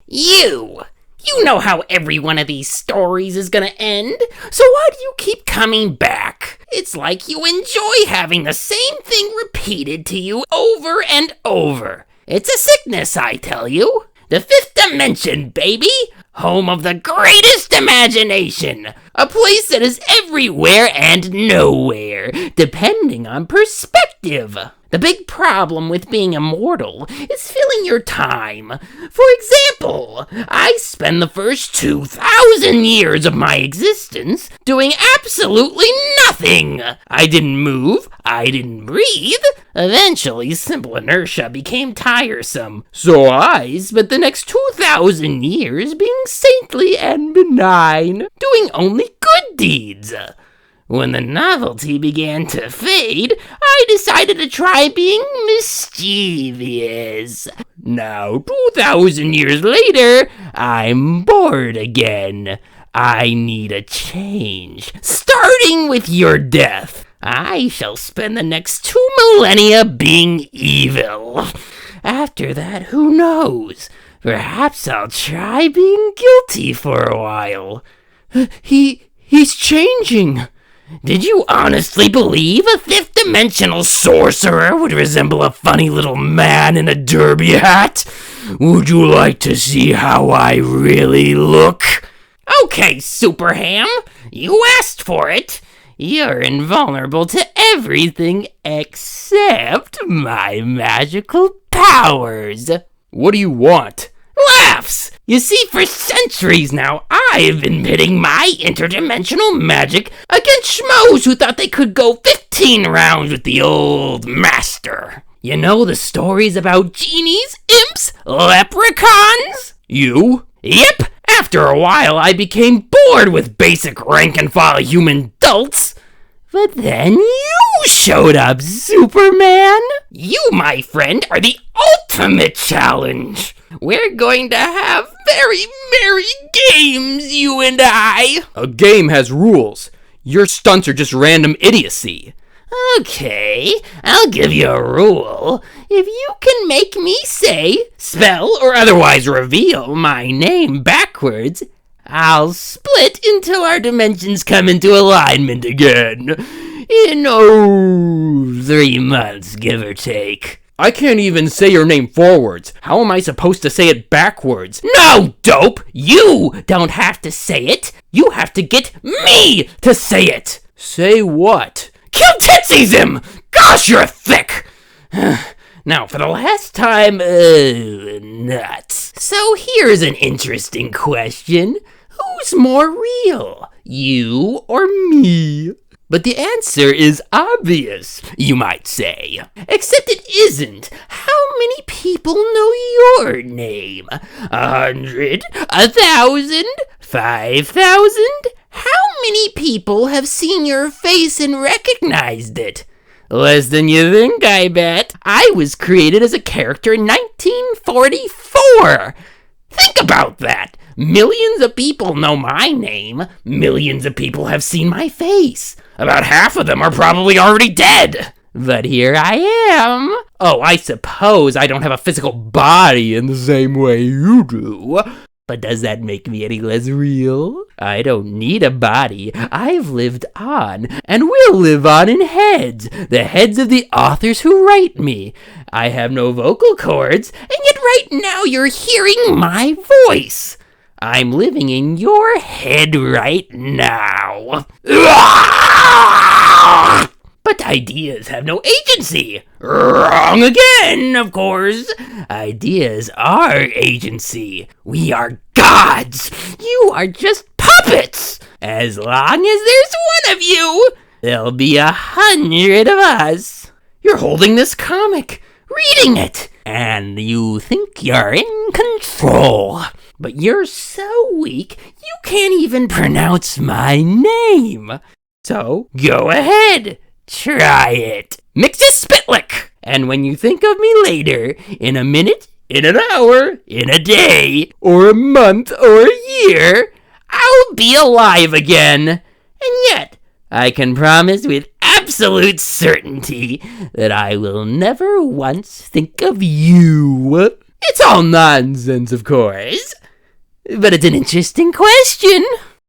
You know how every one of these stories is gonna end, so why do you keep coming back? It's like you enjoy having the same thing repeated to you over and over. It's a sickness, I tell you. The fifth dimension, baby! Home of the greatest imagination! A place that is everywhere and nowhere, depending on perspective. The big problem with being immortal is filling your time. For example, I spend the first 2,000 years of my existence doing absolutely nothing. I didn't move, I didn't breathe. Eventually, simple inertia became tiresome, so I spent the next 2,000 years being saintly and benign, doing only good deeds. When the novelty began to fade, I decided to try being mischievous. Now, 2,000 years later, I'm bored again. I need a change, starting with your death. I shall spend the next 2 millennia being evil. After that, who knows? Perhaps I'll try being guilty for a while. He's changing. Did you honestly believe a fifth-dimensional sorcerer would resemble a funny little man in a derby hat? Would you like to see how I really look? Okay, Superham, you asked for it. You're invulnerable to everything except my magical powers. What do you want? Laughs! You see, for centuries now, I've been pitting my interdimensional magic against schmoes who thought they could go 15 rounds with the old master. You know the stories about genies, imps, leprechauns? You? Yep. After a while, I became bored with basic rank-and-file human dolts. But then you showed up, Superman! You, my friend, are the ultimate challenge! We're going to have very merry games, you and I! A game has rules. Your stunts are just random idiocy. Okay, I'll give you a rule. If you can make me say, spell, or otherwise reveal my name backwards, I'll split until our dimensions come into alignment again. In, 3 months, give or take. I can't even say your name forwards. How am I supposed to say it backwards? No, dope! You don't have to say it. You have to get me to say it. Say what? Kill Tootsie's him! Gosh, you're thick! Now, for the last time, nuts. So here's an interesting question. Who's more real, you or me? But the answer is obvious, you might say. Except it isn't. How many people know your name? 100? 1,000? 5,000? How many people have seen your face and recognized it? Less than you think, I bet. I was created as a character in 1944. Think about that. Millions of people know my name. Millions of people have seen my face. About half of them are probably already dead. But here I am. Oh, I suppose I don't have a physical body in the same way you do. But does that make me any less real? I don't need a body. I've lived on, and will live on in heads. The heads of the authors who write me. I have no vocal cords, and yet right now you're hearing my voice. I'm living in your head right now. But ideas have no agency. Wrong again, of course. Ideas are agency. We are gods. You are just puppets. As long as there's one of you, there'll be 100 of us. You're holding this comic, reading it, and you think you're in control. But you're so weak, you can't even pronounce my name. So, go ahead. Try it. Mxyzptlk. And when you think of me later, in a minute, in an hour, in a day, or a month, or a year, I'll be alive again. And yet, I can promise with absolute certainty that I will never once think of you. It's all nonsense, of course. But it's an interesting question.